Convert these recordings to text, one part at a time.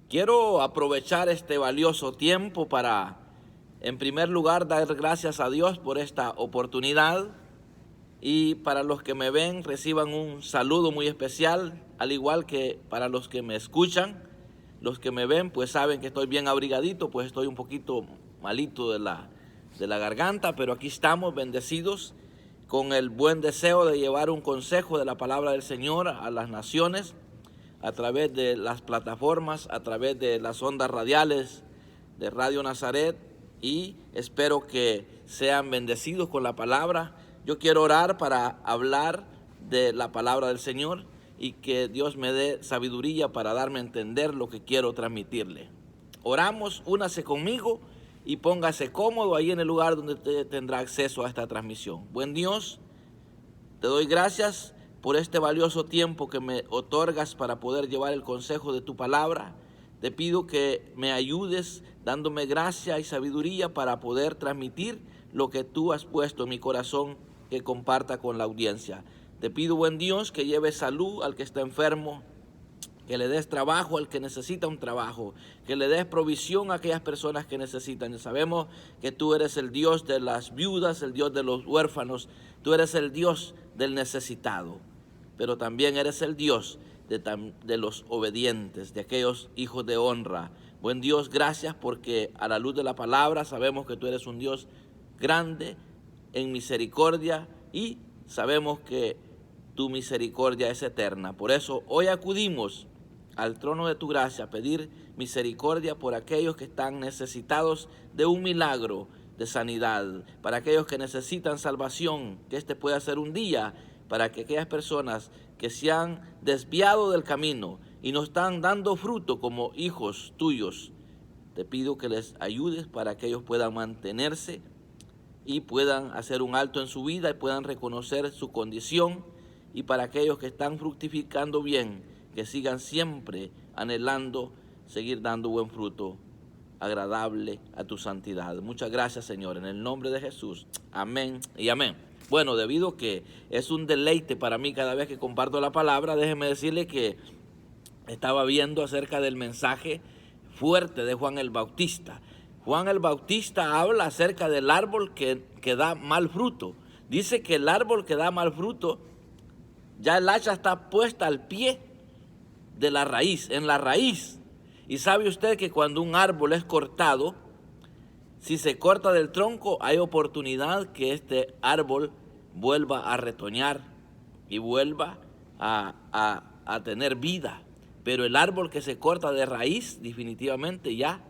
Quiero aprovechar este valioso tiempo para, en primer lugar, dar gracias a Dios por esta oportunidad, y para los que me ven reciban un saludo muy especial, al igual que para los que me escuchan. Los que me ven pues saben que estoy bien abrigadito, pues estoy un poquito malito de la garganta, pero aquí estamos bendecidos con el buen deseo de llevar un consejo de la palabra del Señor a las naciones, a través de las plataformas, a través de las ondas radiales de Radio Nazaret, y espero que sean bendecidos con la palabra. Yo quiero orar para hablar de la palabra del Señor y que Dios me dé sabiduría para darme a entender lo que quiero transmitirle. Oramos, únase conmigo y póngase cómodo ahí en el lugar donde usted tendrá acceso a esta transmisión. Buen Dios, te doy gracias por este valioso tiempo que me otorgas para poder llevar el consejo de tu palabra. Te pido que me ayudes dándome gracia y sabiduría para poder transmitir lo que tú has puesto en mi corazón, que comparta con la audiencia. Te pido, buen Dios, que lleves salud al que está enfermo, que le des trabajo al que necesita un trabajo, que le des provisión a aquellas personas que necesitan. Sabemos que tú eres el Dios de las viudas, el Dios de los huérfanos, tú eres el Dios del necesitado, pero también eres el Dios de los obedientes, de aquellos hijos de honra. Buen Dios, gracias porque a la luz de la palabra sabemos que tú eres un Dios grande en misericordia y sabemos que tu misericordia es eterna. Por eso hoy acudimos al trono de tu gracia a pedir misericordia por aquellos que están necesitados de un milagro de sanidad, para aquellos que necesitan salvación, que este pueda ser un día para que aquellas personas que se han desviado del camino y no están dando fruto como hijos tuyos, te pido que les ayudes para que ellos puedan mantenerse y puedan hacer un alto en su vida y puedan reconocer su condición, y para aquellos que están fructificando bien, que sigan siempre anhelando seguir dando buen fruto, agradable a tu santidad. Muchas gracias, Señor, en el nombre de Jesús. Amén y amén. Bueno, debido a que es un deleite para mí cada vez que comparto la palabra, déjeme decirle que estaba viendo acerca del mensaje fuerte de Juan el Bautista. Juan el Bautista habla acerca del árbol que da mal fruto. Dice que el árbol que da mal fruto, ya el hacha está puesta al pie de la raíz, en la raíz. Y sabe usted que cuando un árbol es cortado, si se corta del tronco, hay oportunidad que este árbol vuelva a retoñar y vuelva a tener vida. Pero el árbol que se corta de raíz, definitivamente ya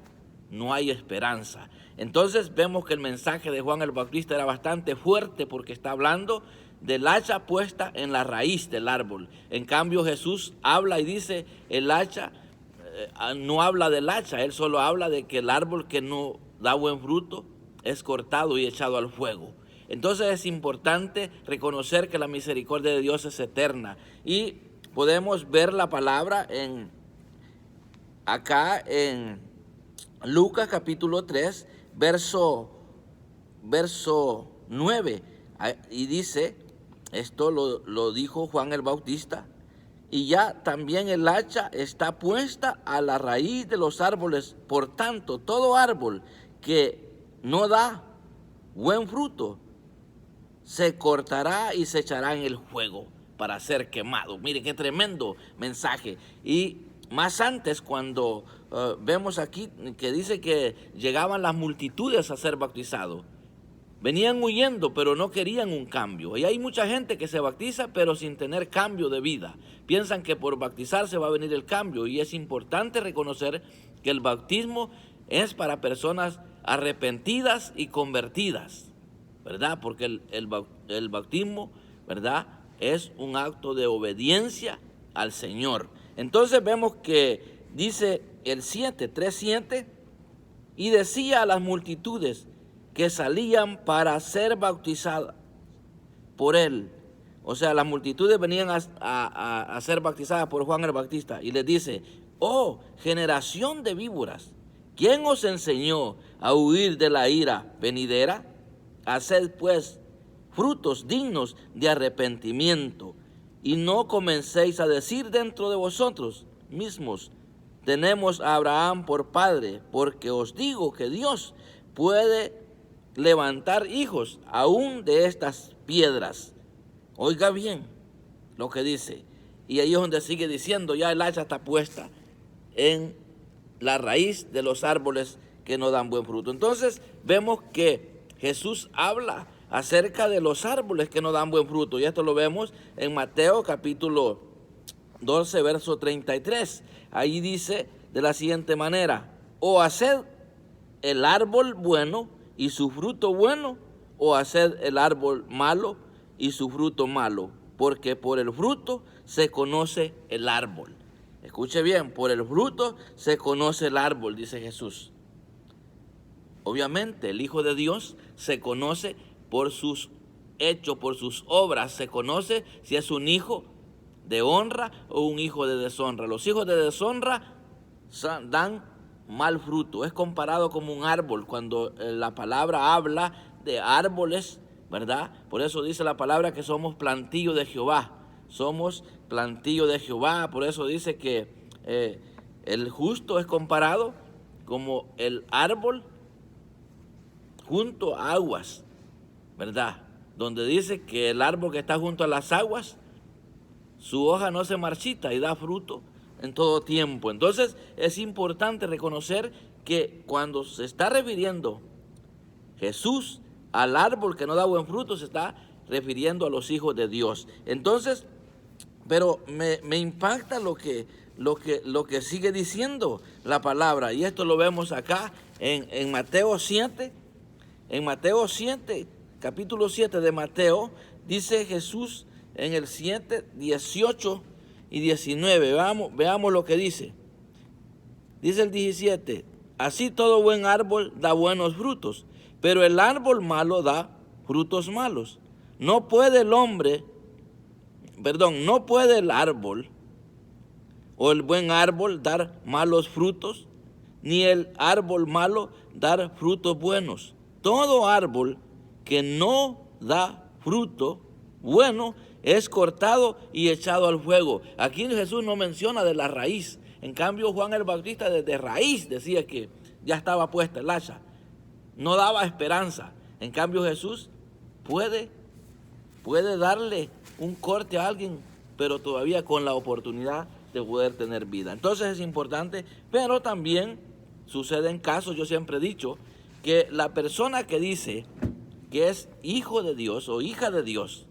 no hay esperanza. Entonces vemos que el mensaje de Juan el Bautista era bastante fuerte, porque está hablando del hacha puesta en la raíz del árbol. En cambio, Jesús habla y dice, el hacha no habla del hacha, él solo habla de que el árbol que no da buen fruto es cortado y echado al fuego. Entonces es importante reconocer que la misericordia de Dios es eterna, y podemos ver la palabra acá en Lucas capítulo 3, verso 9, y dice, esto lo dijo Juan el Bautista, y ya también el hacha está puesta a la raíz de los árboles. Por tanto, todo árbol que no da buen fruto se cortará y se echará en el fuego para ser quemado. Mire qué tremendo mensaje. Y más antes, cuando vemos aquí que dice que llegaban las multitudes a ser bautizados, venían huyendo, pero no querían un cambio. Y hay mucha gente que se bautiza, pero sin tener cambio de vida. Piensan que por bautizarse va a venir el cambio. Y es importante reconocer que el bautismo es para personas arrepentidas y convertidas, ¿verdad? Porque el bautismo, ¿verdad?, es un acto de obediencia al Señor. Entonces vemos que dice el 3:7, y decía a las multitudes que salían para ser bautizadas por él. O sea, las multitudes venían a ser bautizadas por Juan el Bautista, y les dice, oh, generación de víboras, ¿quién os enseñó a huir de la ira venidera? Haced pues frutos dignos de arrepentimiento, y no comencéis a decir dentro de vosotros mismos, tenemos a Abraham por padre, porque os digo que Dios puede levantar hijos aún de estas piedras. Oiga bien lo que dice. Y ahí es donde sigue diciendo, ya el hacha está puesta en la raíz de los árboles que no dan buen fruto. Entonces vemos que Jesús habla acerca de los árboles que no dan buen fruto. Y esto lo vemos en Mateo capítulo 12, verso 33. Ahí dice de la siguiente manera: o haced el árbol bueno y su fruto bueno, o haced el árbol malo y su fruto malo, porque por el fruto se conoce el árbol. Escuche bien, por el fruto se conoce el árbol, dice Jesús. Obviamente el Hijo de Dios se conoce por sus hechos, por sus obras. Se conoce si es un hijo de honra o un hijo de deshonra. Los hijos de deshonra dan mal fruto. Es comparado como un árbol cuando la palabra habla de árboles, ¿verdad? Por eso dice la palabra que somos plantillo de Jehová. Somos plantillo de Jehová. Por eso dice que el justo es comparado como el árbol junto a aguas, ¿verdad? Donde dice que el árbol que está junto a las aguas, su hoja no se marchita y da fruto en todo tiempo. Entonces es importante reconocer que cuando se está refiriendo Jesús al árbol que no da buen fruto, se está refiriendo a los hijos de Dios. Entonces, pero me impacta lo que sigue diciendo la palabra. Y esto lo vemos acá en Mateo 7. En Mateo 7, capítulo 7 de Mateo, dice Jesús en el 7, 18 y 19. Veamos lo que dice. Dice el 17: así todo buen árbol da buenos frutos, pero el árbol malo da frutos malos. No puede el árbol o el buen árbol dar malos frutos, ni el árbol malo dar frutos buenos. Todo árbol que no da fruto bueno es cortado y echado al fuego. Aquí Jesús no menciona de la raíz. En cambio, Juan el Bautista desde raíz decía que ya estaba puesta el hacha. No daba esperanza. En cambio, Jesús puede darle un corte a alguien, pero todavía con la oportunidad de poder tener vida. Entonces es importante, pero también sucede en casos, yo siempre he dicho, que la persona que dice que es hijo de Dios o hija de Dios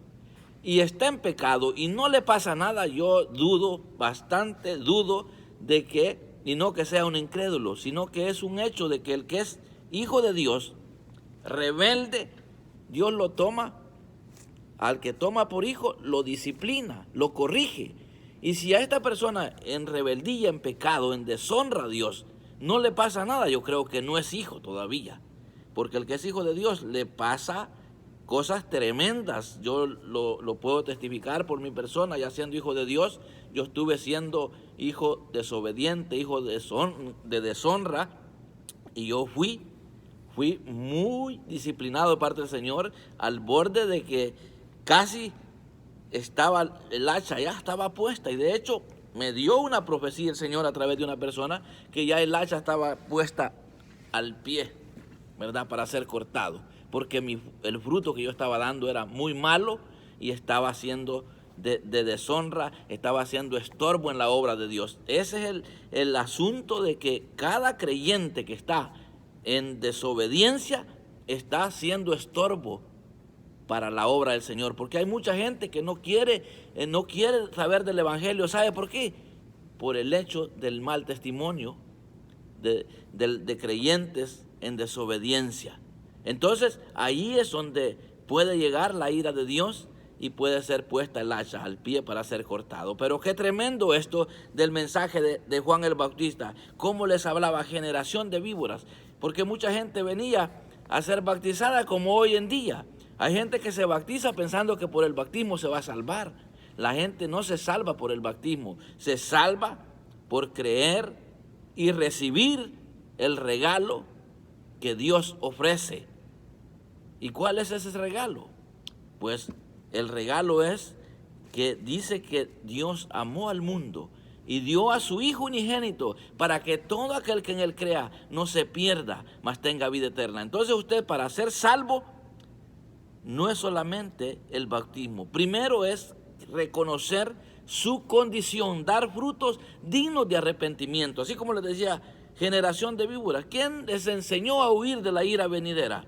y está en pecado y no le pasa nada, yo dudo de que, y no que sea un incrédulo, sino que es un hecho de que el que es hijo de Dios, rebelde, Dios lo toma, al que toma por hijo, lo disciplina, lo corrige. Y si a esta persona en rebeldía, en pecado, en deshonra a Dios, no le pasa nada, yo creo que no es hijo todavía. Porque el que es hijo de Dios le pasa cosas tremendas. Yo lo puedo testificar por mi persona, ya siendo hijo de Dios. Yo estuve siendo hijo desobediente, hijo de deshonra, y yo fui muy disciplinado de parte del Señor, al borde de que casi estaba el hacha, ya estaba puesta. Y de hecho me dio una profecía el Señor a través de una persona que ya el hacha estaba puesta al pie, ¿verdad? Para ser cortado, porque el fruto que yo estaba dando era muy malo y estaba haciendo de deshonra, estaba haciendo estorbo en la obra de Dios. Ese es el asunto de que cada creyente que está en desobediencia está haciendo estorbo para la obra del Señor, porque hay mucha gente que no quiere saber del Evangelio. ¿Sabe por qué? Por el hecho del mal testimonio de creyentes en desobediencia. Entonces ahí es donde puede llegar la ira de Dios y puede ser puesta el hacha al pie para ser cortado. Pero qué tremendo esto del mensaje de Juan el Bautista, cómo les hablaba: generación de víboras, porque mucha gente venía a ser bautizada como hoy en día. Hay gente que se bautiza pensando que por el bautismo se va a salvar. La gente no se salva por el bautismo, se salva por creer y recibir el regalo que Dios ofrece. ¿Y cuál es ese regalo? Pues el regalo es que dice que Dios amó al mundo y dio a su Hijo unigénito para que todo aquel que en Él crea no se pierda, mas tenga vida eterna. Entonces usted, para ser salvo, no es solamente el bautismo. Primero es reconocer su condición, dar frutos dignos de arrepentimiento. Así como les decía, generación de víboras, ¿quién les enseñó a huir de la ira venidera?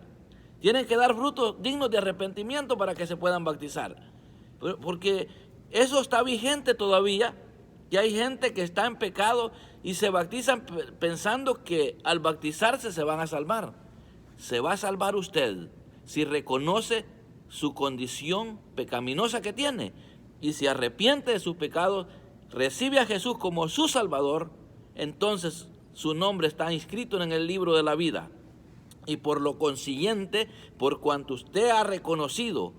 Tienen que dar frutos dignos de arrepentimiento para que se puedan bautizar. Porque eso está vigente todavía, que hay gente que está en pecado y se bautizan pensando que al bautizarse se van a salvar. Se va a salvar usted si reconoce su condición pecaminosa que tiene y se arrepiente de sus pecados, recibe a Jesús como su Salvador, entonces su nombre está inscrito en el libro de la vida. Y por lo consiguiente, por cuanto usted ha reconocido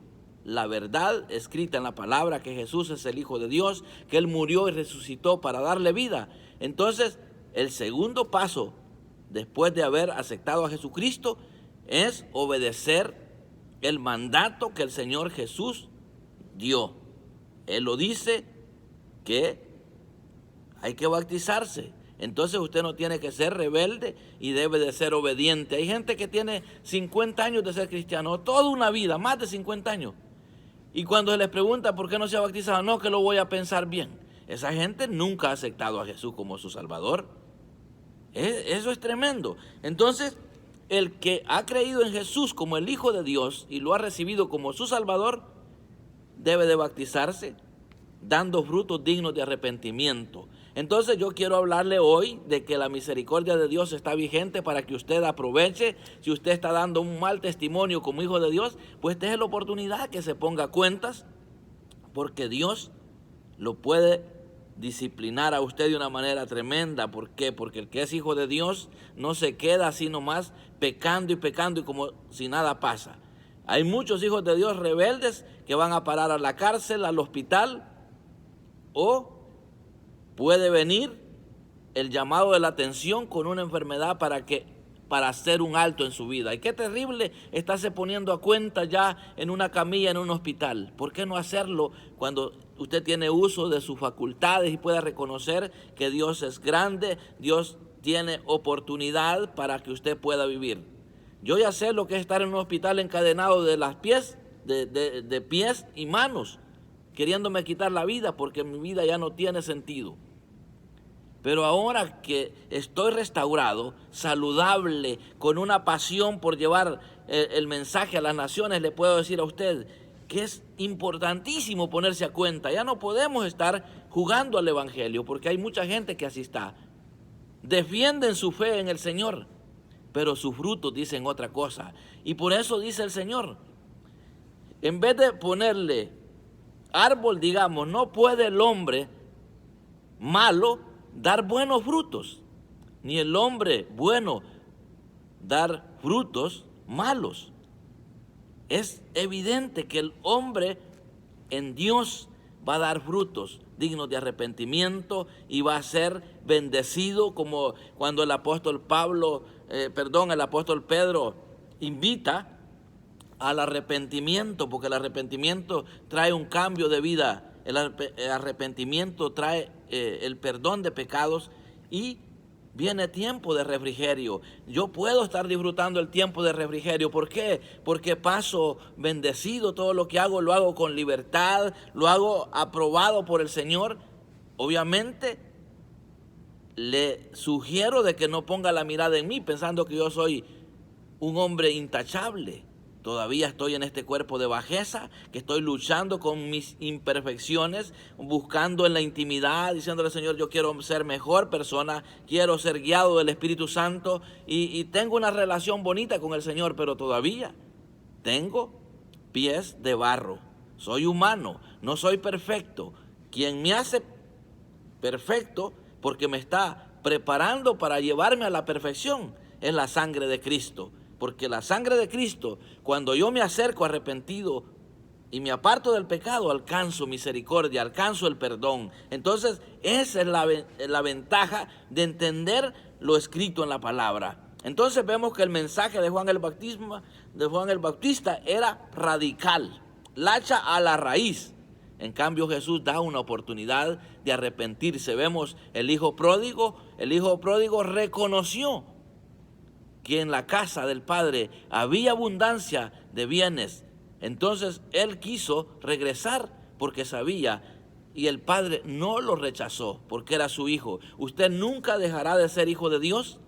la verdad escrita en la palabra, que Jesús es el Hijo de Dios, que Él murió y resucitó para darle vida, entonces el segundo paso, después de haber aceptado a Jesucristo, es obedecer el mandato que el Señor Jesús dio. Él lo dice, que hay que bautizarse. Entonces usted no tiene que ser rebelde y debe de ser obediente. Hay gente que tiene 50 años de ser cristiano, toda una vida, más de 50 años. Y cuando se les pregunta por qué no se ha bautizado, no, que lo voy a pensar bien. Esa gente nunca ha aceptado a Jesús como su Salvador. Eso es tremendo. Entonces, el que ha creído en Jesús como el Hijo de Dios y lo ha recibido como su Salvador, debe de bautizarse, dando frutos dignos de arrepentimiento. Entonces yo quiero hablarle hoy de que la misericordia de Dios está vigente para que usted aproveche. Si usted está dando un mal testimonio como hijo de Dios, pues deje la oportunidad que se ponga a cuentas, porque Dios lo puede disciplinar a usted de una manera tremenda. ¿Por qué? Porque el que es hijo de Dios no se queda así nomás pecando y como si nada pasa. Hay muchos hijos de Dios rebeldes que van a parar a la cárcel, al hospital, o puede venir el llamado de la atención con una enfermedad para hacer un alto en su vida. Y qué terrible estarse poniendo a cuenta ya en una camilla en un hospital. ¿Por qué no hacerlo cuando usted tiene uso de sus facultades y pueda reconocer que Dios es grande? Dios tiene oportunidad para que usted pueda vivir. Yo ya sé lo que es estar en un hospital encadenado de pies y manos, queriéndome quitar la vida porque mi vida ya no tiene sentido. Pero ahora que estoy restaurado, saludable, con una pasión por llevar el mensaje a las naciones, le puedo decir a usted que es importantísimo ponerse a cuenta. Ya no podemos estar jugando al evangelio, porque hay mucha gente que así está. Defienden su fe en el Señor, pero sus frutos dicen otra cosa. Y por eso dice el Señor, en vez de ponerle árbol, digamos, no puede el hombre malo dar buenos frutos, ni el hombre bueno dar frutos malos. Es evidente que el hombre en Dios va a dar frutos dignos de arrepentimiento y va a ser bendecido, como cuando el apóstol Pedro invita al arrepentimiento, porque el arrepentimiento trae un cambio de vida. El arrepentimiento trae el perdón de pecados y viene tiempo de refrigerio. Yo puedo estar disfrutando el tiempo de refrigerio. ¿Por qué? Porque paso bendecido. Todo lo que hago lo hago con libertad, lo hago aprobado por el Señor. Obviamente le sugiero de que no ponga la mirada en mí pensando que yo soy un hombre intachable. Todavía estoy en este cuerpo de bajeza, que estoy luchando con mis imperfecciones, buscando en la intimidad, diciéndole, Señor, yo quiero ser mejor persona, quiero ser guiado del Espíritu Santo y tengo una relación bonita con el Señor, pero todavía tengo pies de barro. Soy humano, no soy perfecto. Quien me hace perfecto, porque me está preparando para llevarme a la perfección, es la sangre de Cristo. Porque la sangre de Cristo, cuando yo me acerco arrepentido y me aparto del pecado, alcanzo misericordia, alcanzo el perdón. Entonces, esa es la ventaja de entender lo escrito en la palabra. Entonces vemos que el mensaje de Juan el Bautista era radical, lacha a la raíz. En cambio, Jesús da una oportunidad de arrepentirse. Vemos el hijo pródigo reconoció que en la casa del padre había abundancia de bienes. Entonces él quiso regresar porque sabía, y el padre no lo rechazó porque era su hijo. ¿Usted nunca dejará de ser hijo de Dios?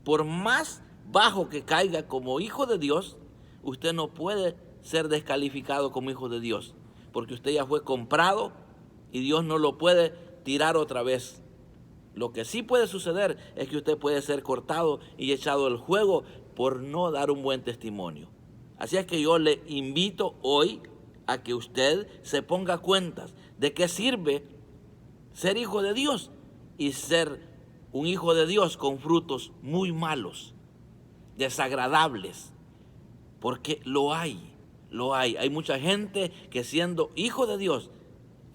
Por más bajo que caiga como hijo de Dios, usted no puede ser descalificado como hijo de Dios, porque usted ya fue comprado y Dios no lo puede tirar otra vez. Lo que sí puede suceder es que usted puede ser cortado y echado del juego por no dar un buen testimonio. Así es que yo le invito hoy a que usted se ponga cuentas de qué sirve ser hijo de Dios y ser un hijo de Dios con frutos muy malos, desagradables, porque lo hay. Hay mucha gente que siendo hijo de Dios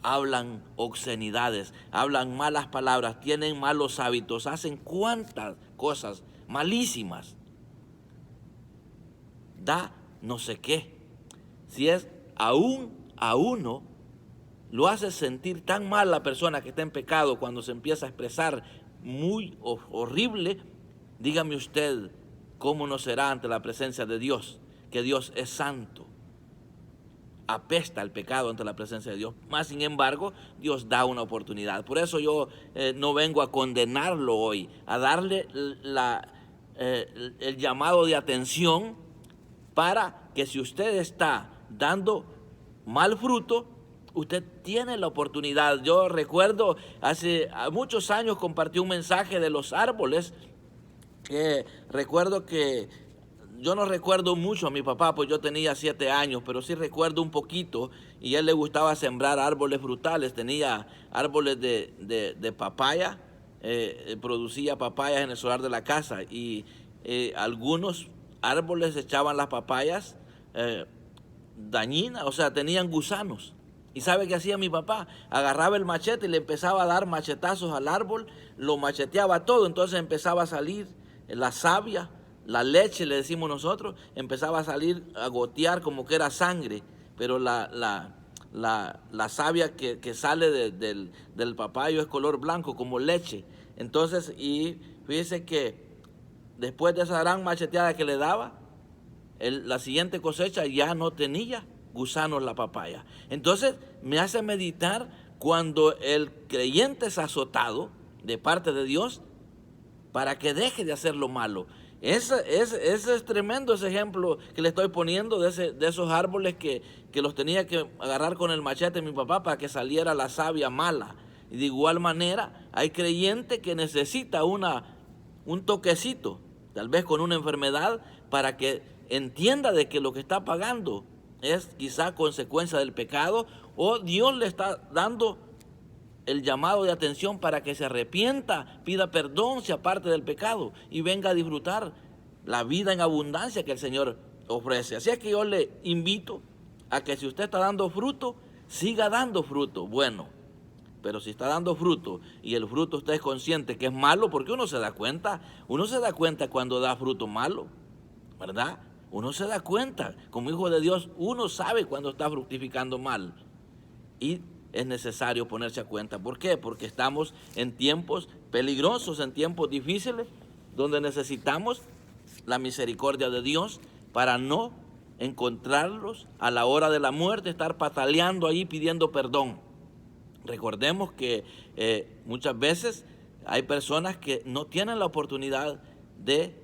hablan obscenidades, hablan malas palabras, tienen malos hábitos, hacen cuantas cosas malísimas. Da no sé qué. Si es aún a uno, lo hace sentir tan mal la persona que está en pecado cuando se empieza a expresar muy horrible. Dígame usted cómo no será ante la presencia de Dios, que Dios es santo. Apesta el pecado ante la presencia de Dios. Más sin embargo, Dios da una oportunidad. Por eso yo no vengo a condenarlo hoy, a darle el llamado de atención para que si usted está dando mal fruto, usted tiene la oportunidad. Yo recuerdo hace muchos años compartí un mensaje de los árboles. Recuerdo que yo no recuerdo mucho a mi papá, pues yo tenía 7 años, pero sí recuerdo un poquito, y a él le gustaba sembrar árboles frutales. Tenía árboles de papaya, producía papayas en el solar de la casa, y algunos árboles echaban las papayas dañinas, o sea, tenían gusanos. ¿Y sabe qué hacía mi papá? Agarraba el machete y le empezaba a dar machetazos al árbol, lo macheteaba todo, entonces empezaba a salir la savia, la leche, le decimos nosotros, empezaba a salir, a gotear como que era sangre, pero la savia que sale del papayo es color blanco, como leche. Entonces, y fíjese que después de esa gran macheteada que le daba, la siguiente cosecha ya no tenía gusanos la papaya. Entonces me hace meditar cuando el creyente es azotado de parte de Dios para que deje de hacer lo malo. Ese es tremendo, ese ejemplo que le estoy poniendo de esos árboles que los tenía que agarrar con el machete mi papá para que saliera la savia mala. Y de igual manera hay creyente que necesita un toquecito, tal vez con una enfermedad, para que entienda de que lo que está pagando es quizá consecuencia del pecado, o Dios le está dando el llamado de atención para que se arrepienta, pida perdón, se aparte del pecado y venga a disfrutar la vida en abundancia que el Señor ofrece. Así es que yo le invito a que si usted está dando fruto, siga dando fruto bueno. Pero si está dando fruto y el fruto usted es consciente que es malo, porque uno se da cuenta cuando da fruto malo, ¿verdad? Uno se da cuenta, como hijo de Dios, uno sabe cuando está fructificando mal. Y es necesario ponerse a cuenta. ¿Por qué? Porque estamos en tiempos peligrosos, en tiempos difíciles, donde necesitamos la misericordia de Dios para no encontrarlos a la hora de la muerte, estar pataleando ahí pidiendo perdón. Recordemos que muchas veces hay personas que no tienen la oportunidad de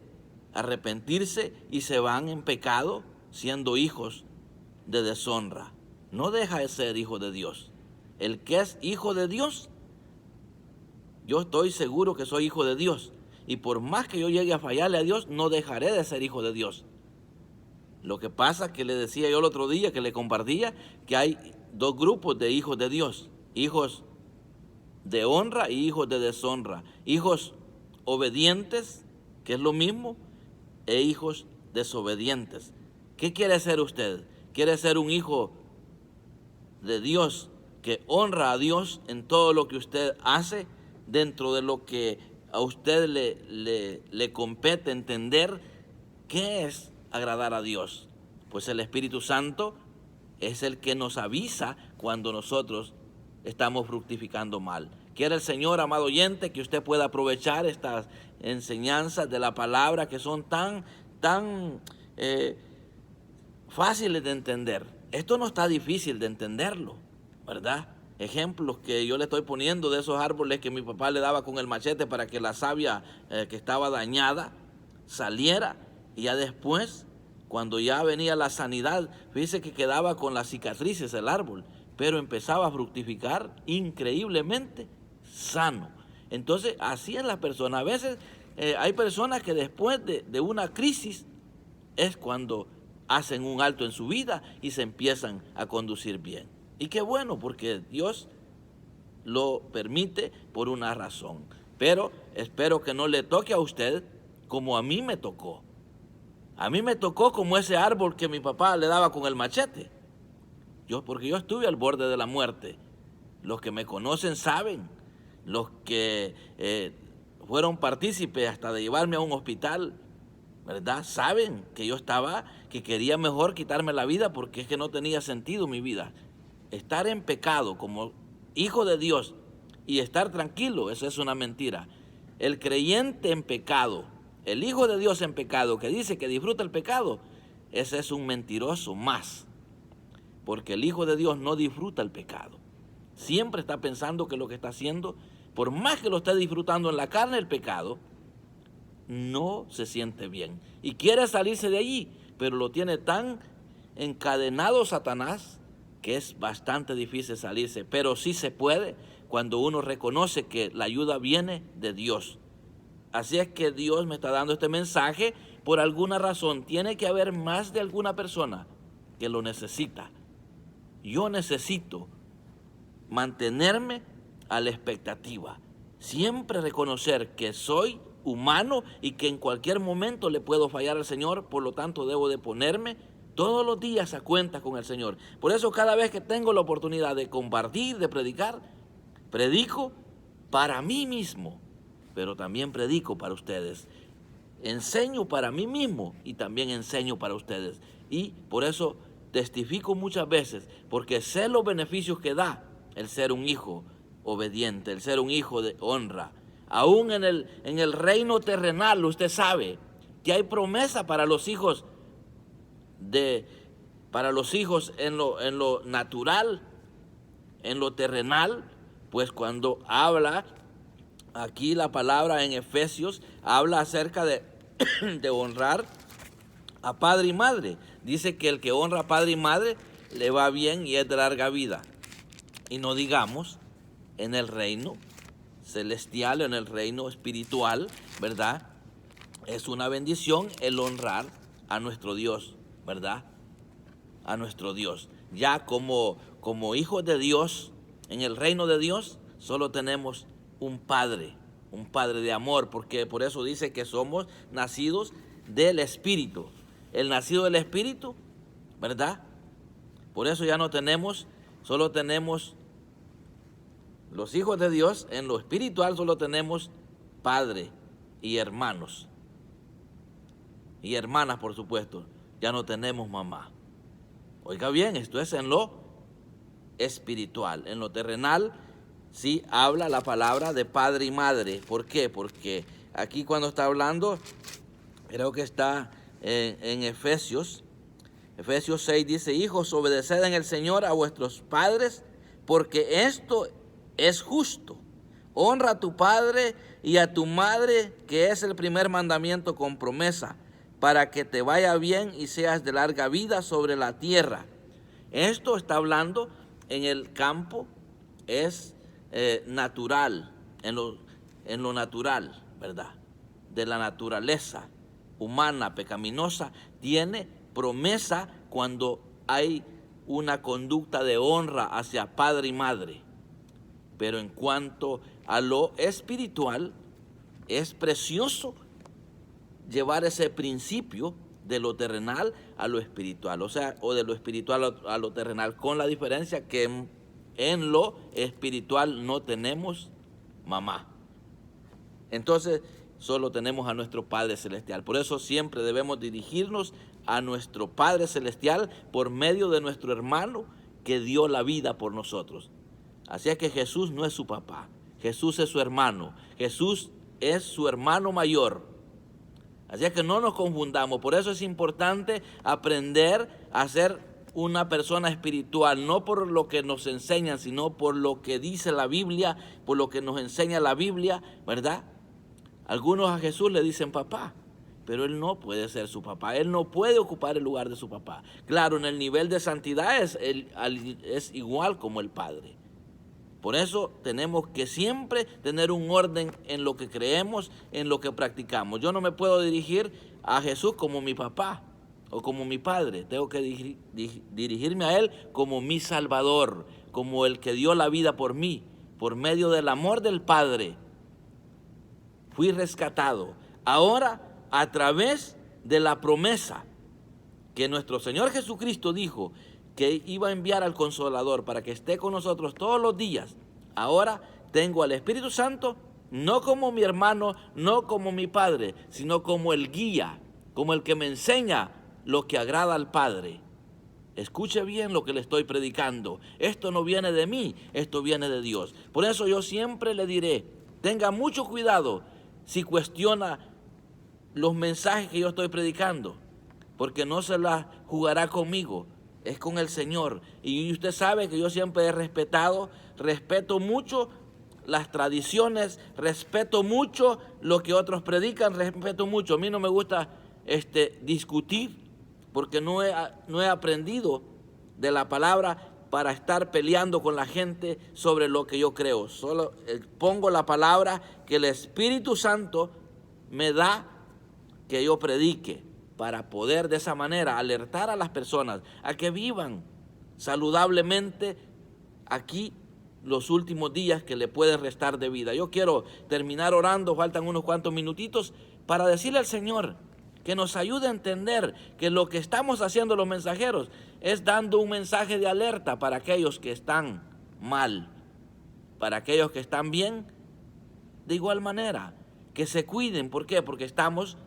arrepentirse y se van en pecado siendo hijos de deshonra. No deja de ser hijo de Dios. El que es hijo de Dios, yo estoy seguro que soy hijo de Dios. Y por más que yo llegue a fallarle a Dios, no dejaré de ser hijo de Dios. Lo que pasa que le decía yo el otro día, que le compartía, que hay dos grupos de hijos de Dios. Hijos de honra y hijos de deshonra. Hijos obedientes, que es lo mismo, e hijos desobedientes. ¿Qué quiere ser usted? ¿Quiere ser un hijo de Dios que honra a Dios en todo lo que usted hace, dentro de lo que a usted le compete entender qué es agradar a Dios? Pues el Espíritu Santo es el que nos avisa cuando nosotros estamos fructificando mal. Quiere el Señor, amado oyente, que usted pueda aprovechar estas enseñanzas de la palabra que son tan fáciles de entender. Esto no está difícil de entenderlo, ¿verdad? Ejemplos que yo le estoy poniendo de esos árboles que mi papá le daba con el machete para que la savia que estaba dañada saliera, y ya después, cuando ya venía la sanidad, fíjese que quedaba con las cicatrices el árbol, pero empezaba a fructificar increíblemente sano. Entonces, así es la persona. A veces hay personas que después de una crisis es cuando hacen un alto en su vida y se empiezan a conducir bien. Y qué bueno, porque Dios lo permite por una razón. Pero espero que no le toque a usted como a mí me tocó. A mí me tocó como ese árbol que mi papá le daba con el machete. Porque yo estuve al borde de la muerte. Los que me conocen saben. Los que fueron partícipes hasta de llevarme a un hospital, ¿verdad? Saben que que quería mejor quitarme la vida porque es que no tenía sentido mi vida. Estar en pecado como hijo de Dios y estar tranquilo, eso es una mentira. El creyente en pecado, el hijo de Dios en pecado, que dice que disfruta el pecado, ese es un mentiroso más. Porque el hijo de Dios no disfruta el pecado. Siempre está pensando que lo que está haciendo, por más que lo esté disfrutando en la carne, el pecado, no se siente bien. Y quiere salirse de allí, pero lo tiene tan encadenado Satanás que es bastante difícil salirse. Pero sí se puede cuando uno reconoce que la ayuda viene de Dios. Así es que Dios me está dando este mensaje por alguna razón. Tiene que haber más de alguna persona que lo necesita. Yo necesito mantenerme a la expectativa, siempre reconocer que soy humano y que en cualquier momento le puedo fallar al Señor, por lo tanto debo de ponerme todos los días a cuenta con el Señor. Por eso cada vez que tengo la oportunidad de compartir, de predicar, predico para mí mismo, pero también predico para ustedes. Enseño para mí mismo y también enseño para ustedes. Y por eso testifico muchas veces, porque sé los beneficios que da el ser un hijo obediente, el ser un hijo de honra. Aún en el reino terrenal usted sabe que hay promesa para los hijos en lo natural, en lo terrenal. Pues cuando habla aquí la palabra en Efesios, habla acerca de honrar a padre y madre. Dice que el que honra a padre y madre le va bien y es de larga vida. Y no digamos en el reino celestial, en el reino espiritual, ¿verdad? Es una bendición el honrar a nuestro Dios, ¿verdad? A nuestro Dios. Ya como hijos de Dios, en el reino de Dios, solo tenemos un Padre de amor, porque por eso dice que somos nacidos del Espíritu. El nacido del Espíritu, ¿verdad? Por eso ya no tenemos, solo tenemos los hijos de Dios. En lo espiritual solo tenemos padre y hermanos. Y hermanas, por supuesto. Ya no tenemos mamá. Oiga bien, esto es en lo espiritual. En lo terrenal sí habla la palabra de padre y madre. ¿Por qué? Porque aquí cuando está hablando, creo que está en Efesios 6 dice: hijos, obedeced en el Señor a vuestros padres, porque esto es justo. Honra a tu padre y a tu madre, que es el primer mandamiento con promesa, para que te vaya bien y seas de larga vida sobre la tierra. Esto está hablando en el campo, es natural, en lo natural, ¿verdad? De la naturaleza humana pecaminosa, tiene promesa cuando hay una conducta de honra hacia padre y madre. Pero en cuanto a lo espiritual, es precioso llevar ese principio de lo terrenal a lo espiritual, o de lo espiritual a lo terrenal, con la diferencia que en lo espiritual no tenemos mamá. Entonces, solo tenemos a nuestro Padre Celestial. Por eso siempre debemos dirigirnos a nuestro Padre Celestial por medio de nuestro hermano, que dio la vida por nosotros. Así es que Jesús no es su papá, Jesús es su hermano, Jesús es su hermano mayor. Así es que no nos confundamos, por eso es importante aprender a ser una persona espiritual, no por lo que nos enseñan, sino por lo que dice la Biblia, por lo que nos enseña la Biblia, ¿verdad? Algunos a Jesús le dicen papá, pero Él no puede ser su papá, Él no puede ocupar el lugar de su papá. Claro, en el nivel de santidad es igual como el Padre. Por eso tenemos que siempre tener un orden en lo que creemos, en lo que practicamos. Yo no me puedo dirigir a Jesús como mi papá o como mi padre. Tengo que dirigirme a Él como mi Salvador, como el que dio la vida por mí. Por medio del amor del Padre fui rescatado. Ahora, a través de la promesa que nuestro Señor Jesucristo dijo que iba a enviar al Consolador para que esté con nosotros todos los días, ahora tengo al Espíritu Santo, no como mi hermano, no como mi padre, sino como el guía, como el que me enseña lo que agrada al Padre. Escuche bien lo que le estoy predicando. Esto no viene de mí, esto viene de Dios. Por eso yo siempre le diré, tenga mucho cuidado si cuestiona los mensajes que yo estoy predicando, porque no se la jugará conmigo, es con el Señor. Y usted sabe que yo siempre he respeto mucho las tradiciones, respeto mucho lo que otros predican, respeto mucho. A mí no me gusta discutir, porque no he aprendido de la palabra para estar peleando con la gente sobre lo que yo creo. Solo pongo la palabra que el Espíritu Santo me da que yo predique, para poder de esa manera alertar a las personas a que vivan saludablemente aquí los últimos días que le pueden restar de vida. Yo quiero terminar orando, faltan unos cuantos minutitos, para decirle al Señor que nos ayude a entender que lo que estamos haciendo los mensajeros es dando un mensaje de alerta para aquellos que están mal, para aquellos que están bien, de igual manera, que se cuiden. ¿Por qué? Porque estamos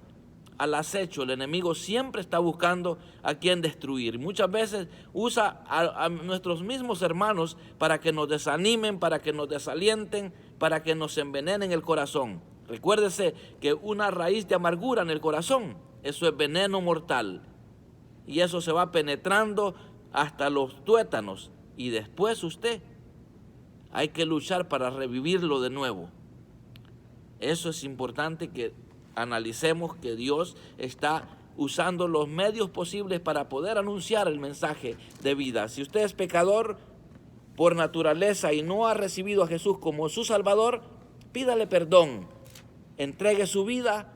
al acecho. El enemigo siempre está buscando a quien destruir. Muchas veces usa a nuestros mismos hermanos para que nos desanimen, para que nos desalienten, para que nos envenenen el corazón. Recuérdese que una raíz de amargura en el corazón, eso es veneno mortal. Y eso se va penetrando hasta los tuétanos. Y después hay que luchar para revivirlo de nuevo. Eso es importante que analicemos, que Dios está usando los medios posibles para poder anunciar el mensaje de vida. Si usted es pecador por naturaleza y no ha recibido a Jesús como su Salvador, pídale perdón, entregue su vida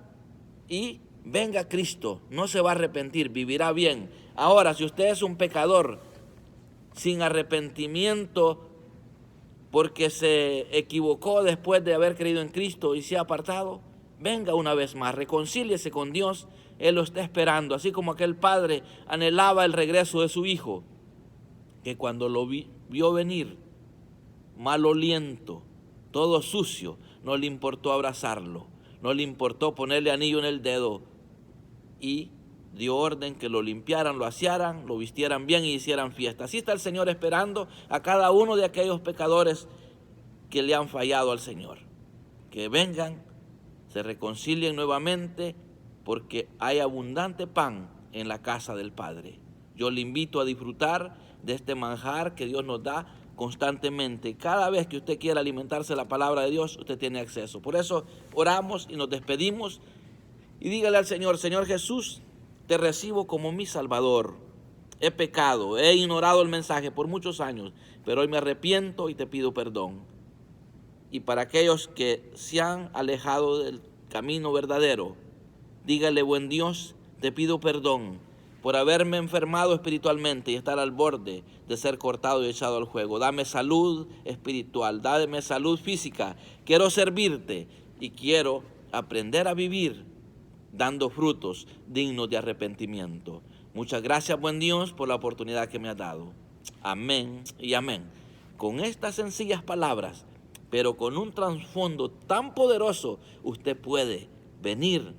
y venga a Cristo. No se va a arrepentir, vivirá bien. Ahora, si usted es un pecador sin arrepentimiento porque se equivocó después de haber creído en Cristo y se ha apartado, venga una vez más, reconcíliese con Dios. Él lo está esperando, así como aquel padre anhelaba el regreso de su hijo, que cuando lo vio venir maloliento, todo sucio, no le importó abrazarlo, no le importó ponerle anillo en el dedo, y dio orden que lo limpiaran, lo asearan, lo vistieran bien y hicieran fiesta. Así está el Señor esperando a cada uno de aquellos pecadores que le han fallado al Señor, que vengan, se reconcilien nuevamente, porque hay abundante pan en la casa del Padre. Yo le invito a disfrutar de este manjar que Dios nos da constantemente. Cada vez que usted quiera alimentarse de la palabra de Dios, usted tiene acceso. Por eso oramos y nos despedimos y dígale al Señor: Señor Jesús, te recibo como mi Salvador. He pecado, he ignorado el mensaje por muchos años, pero hoy me arrepiento y te pido perdón. Y para aquellos que se han alejado del camino verdadero, dígale: buen Dios, te pido perdón por haberme enfermado espiritualmente y estar al borde de ser cortado y echado al fuego. Dame salud espiritual, dame salud física. Quiero servirte y quiero aprender a vivir dando frutos dignos de arrepentimiento. Muchas gracias, buen Dios, por la oportunidad que me has dado. Amén y amén. Con estas sencillas palabras, pero con un trasfondo tan poderoso, usted puede venir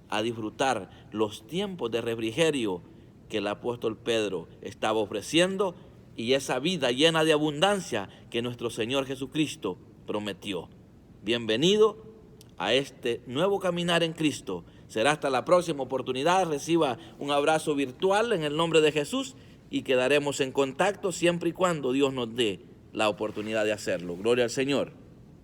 a disfrutar los tiempos de refrigerio que el apóstol Pedro estaba ofreciendo y esa vida llena de abundancia que nuestro Señor Jesucristo prometió. Bienvenido a este nuevo caminar en Cristo. Será hasta la próxima oportunidad. Reciba un abrazo virtual en el nombre de Jesús y quedaremos en contacto siempre y cuando Dios nos dé la oportunidad de hacerlo. Gloria al Señor.